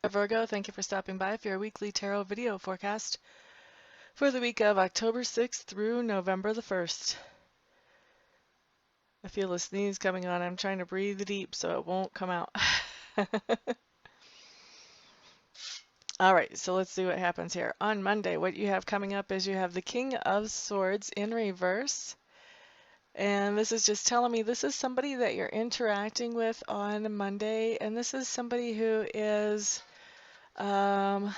Virgo, thank you for stopping by for your weekly tarot video forecast for the week of October 6th through November the 1st. I feel a sneeze coming on. I'm trying to breathe deep so it won't come out. All right, so let's see what happens here. On Monday, what you have coming up is you have the King of Swords in reverse. And this is just telling me this is somebody that you're interacting with on Monday. And this is somebody who is well,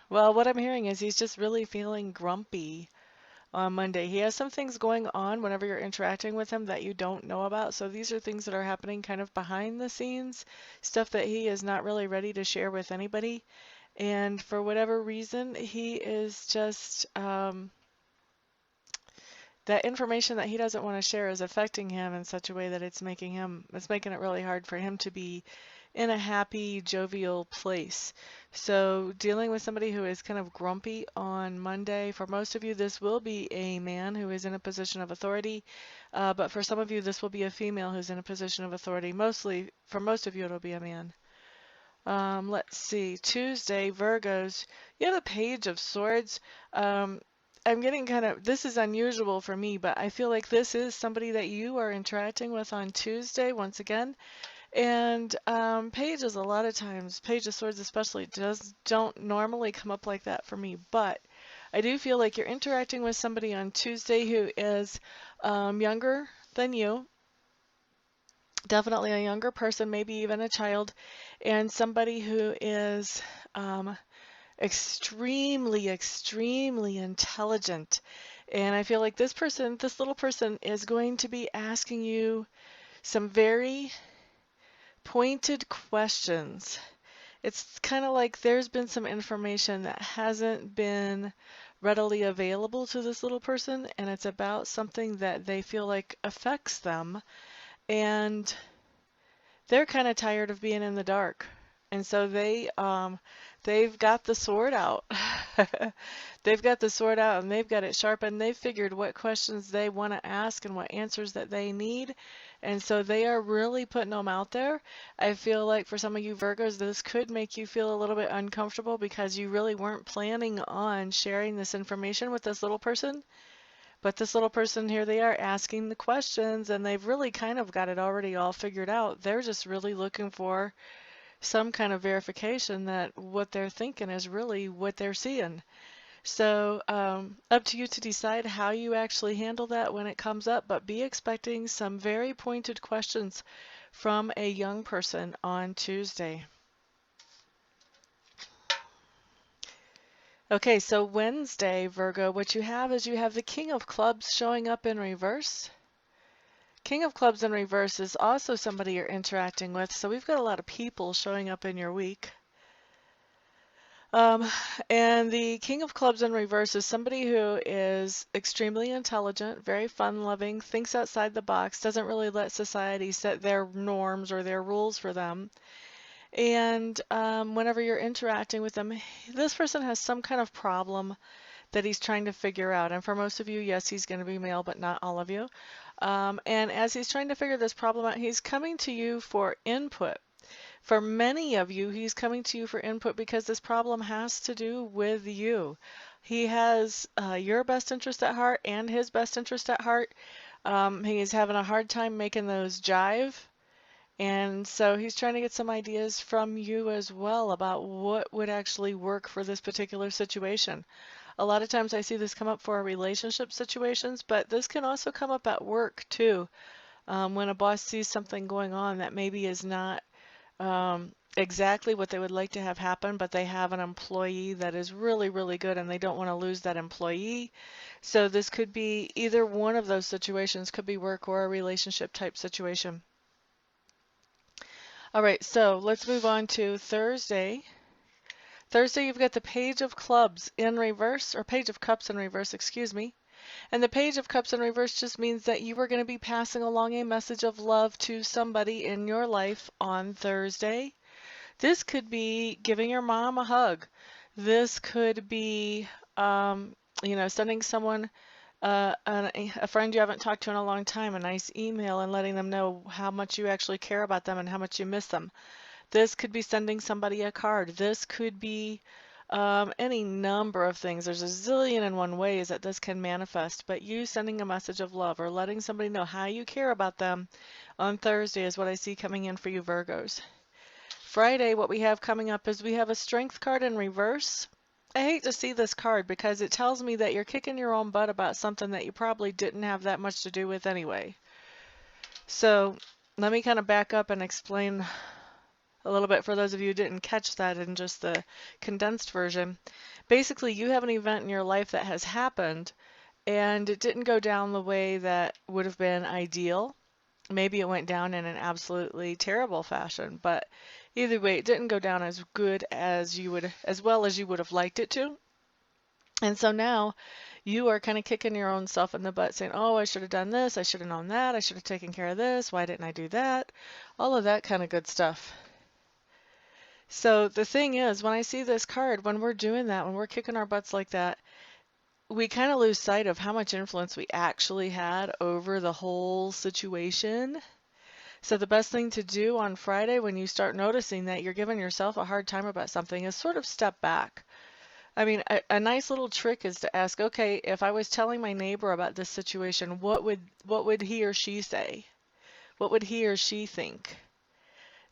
what I'm hearing is he's just really feeling grumpy on Monday. He has some things going on whenever you're interacting with him that you don't know about. So these are things that are happening kind of behind the scenes, stuff that he is not really ready to share with anybody. And for whatever reason, he is just, that information that he doesn't want to share is affecting him in such a way that it's making it really hard for him to be in a happy, jovial place. So dealing with somebody who is kind of grumpy on Monday, for most of you, this will be a man who is in a position of authority. But for some of you, this will be a female who's in a position of authority. Mostly, for most of you, it'll be a man. Let's see. Tuesday, Virgos. You have the Page of Swords. I'm getting this is unusual for me, but I feel like this is somebody that you are interacting with on Tuesday once again. And pages a lot of times, Page of Swords especially, don't normally come up like that for me. But I do feel like you're interacting with somebody on Tuesday who is younger than you. Definitely a younger person, maybe even a child, and somebody who is extremely, extremely intelligent. And I feel like this little person is going to be asking you some very pointed questions. It's kind of like there's been some information that hasn't been readily available to this little person, and it's about something that they feel like affects them. And they're kind of tired of being in the dark. And so they've got the sword out. They've got the sword out and they've got it sharpened. They've figured what questions they want to ask and what answers that they need. And so they are really putting them out there. I feel like for some of you Virgos, this could make you feel a little bit uncomfortable because you really weren't planning on sharing this information with this little person. But this little person here, they are asking the questions and they've really kind of got it already all figured out. They're just really looking for some kind of verification that what they're thinking is really what they're seeing. So up to you to decide how you actually handle that when it comes up, but be expecting some very pointed questions from a young person on Tuesday. Okay, so Wednesday, Virgo, what you have is you have the King of Clubs showing up in reverse. King of Clubs in reverse is also somebody you're interacting with, so we've got a lot of people showing up in your week. And the King of Clubs in reverse is somebody who is extremely intelligent, very fun-loving, thinks outside the box, doesn't really let society set their norms or their rules for them. And whenever you're interacting with them, this person has some kind of problem that he's trying to figure out. And for most of you, yes, he's going to be male, but not all of you. And as he's trying to figure this problem out, he's coming to you for input. For many of you, he's coming to you for input because this problem has to do with you. He has your best interest at heart and his best interest at heart. He's having a hard time making those jive. And so he's trying to get some ideas from you as well about what would actually work for this particular situation. A lot of times I see this come up for relationship situations, but this can also come up at work too. When a boss sees something going on that maybe is not exactly what they would like to have happen, but they have an employee that is really, really good and they don't want to lose that employee. So this could be either one of those situations, could be work or a relationship type situation. All right, so let's move on to Thursday. Thursday, you've got the Page of Clubs in reverse, or Page of Cups in reverse, excuse me. And the Page of Cups in reverse just means that you are going to be passing along a message of love to somebody in your life on Thursday. This could be giving your mom a hug. This could be, sending someone a friend you haven't talked to in a long time, a nice email, and letting them know how much you actually care about them and how much you miss them. This could be sending somebody a card. This could be any number of things. There's a zillion and one ways that this can manifest, but you sending a message of love or letting somebody know how you care about them on Thursday is what I see coming in for you Virgos. Friday, what we have coming up is we have a strength card in reverse. I hate to see this card because it tells me that you're kicking your own butt about something that you probably didn't have that much to do with anyway. So let me kind of back up and explain a little bit for those of you who didn't catch that in just the condensed version. Basically, you have an event in your life that has happened and it didn't go down the way that would have been ideal. Maybe it went down in an absolutely terrible fashion, but either way, it didn't go down as good as as well as you would have liked it to. And so now you are kind of kicking your own self in the butt saying, oh, I should have done this, I should have known that, I should have taken care of this, why didn't I do that? All of that kind of good stuff. So the thing is, when I see this card, when we're doing that, when we're kicking our butts like that, we kind of lose sight of how much influence we actually had over the whole situation. So the best thing to do on Friday when you start noticing that you're giving yourself a hard time about something is sort of step back. I mean, a nice little trick is to ask, okay, if I was telling my neighbor about this situation, what would he or she say? What would he or she think?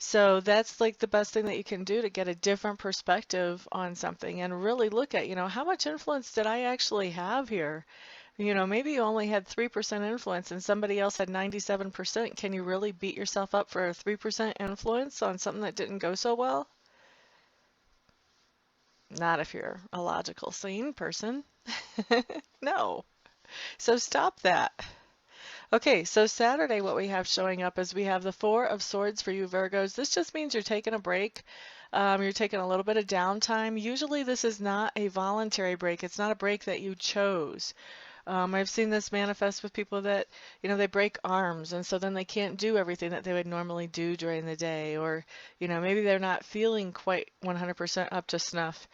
So that's like the best thing that you can do to get a different perspective on something and really look at, how much influence did I actually have here? Maybe you only had 3% influence and somebody else had 97%. Can you really beat yourself up for a 3% influence on something that didn't go so well? Not if you're a logical, sane person. No. So stop that. Okay, so Saturday what we have showing up is we have the Four of Swords for you Virgos. This just means you're taking a break. You're taking a little bit of downtime. Usually this is not a voluntary break. It's not a break that you chose. I've seen this manifest with people that, they break arms and so then they can't do everything that they would normally do during the day, or, maybe they're not feeling quite 100% up to snuff.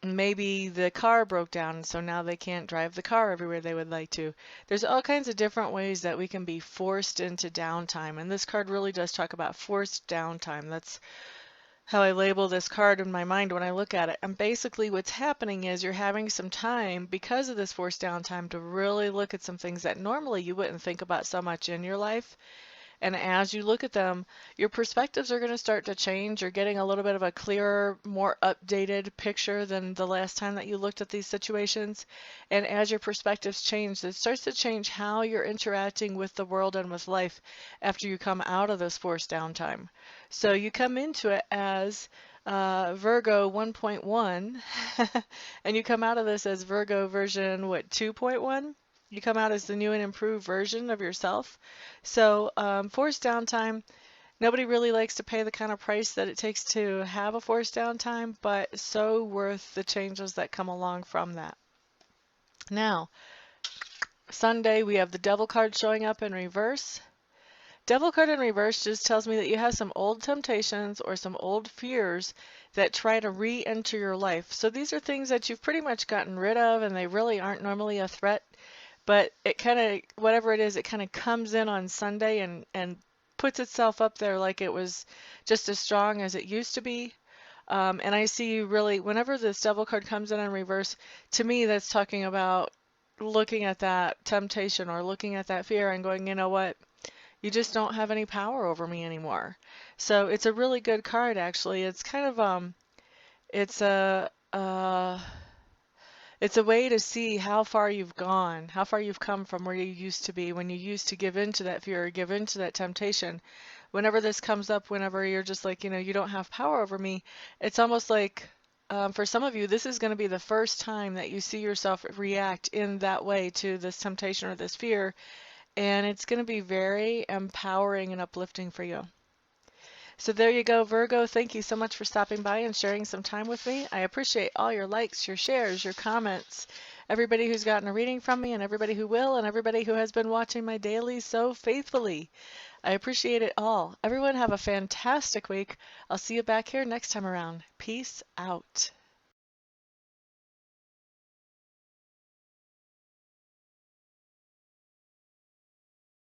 Maybe the car broke down, so now they can't drive the car everywhere they would like to. There's all kinds of different ways that we can be forced into downtime, and this card really does talk about forced downtime. That's how I label this card in my mind when I look at it. And basically what's happening is you're having some time because of this forced downtime to really look at some things that normally you wouldn't think about so much in your life. And as you look at them, your perspectives are going to start to change. You're getting a little bit of a clearer, more updated picture than the last time that you looked at these situations. And as your perspectives change, it starts to change how you're interacting with the world and with life after you come out of this forced downtime. So you come into it as Virgo 1.1, and you come out of this as Virgo version, 2.1? You come out as the new and improved version of yourself. So forced downtime, nobody really likes to pay the kind of price that it takes to have a forced downtime, but so worth the changes that come along from that. Now, Sunday we have the Devil card showing up in reverse. Devil card in reverse just tells me that you have some old temptations or some old fears that try to re-enter your life. So these are things that you've pretty much gotten rid of and they really aren't normally a threat. But it kind of, whatever it is, it kind of comes in on Sunday and puts itself up there like it was just as strong as it used to be. And I see you really, whenever this Devil card comes in reverse, to me that's talking about looking at that temptation or looking at that fear and going, you know what, you just don't have any power over me anymore. So it's a really good card, actually. It's kind of, it's a way to see how far you've gone, how far you've come from where you used to be when you used to give in to that fear or give in to that temptation. Whenever this comes up, whenever you're just like, you don't have power over me, it's almost like for some of you, this is going to be the first time that you see yourself react in that way to this temptation or this fear, and it's going to be very empowering and uplifting for you. So there you go, Virgo. Thank you so much for stopping by and sharing some time with me. I appreciate all your likes, your shares, your comments, everybody who's gotten a reading from me and everybody who will and everybody who has been watching my dailies so faithfully. I appreciate it all. Everyone have a fantastic week. I'll see you back here next time around. Peace out.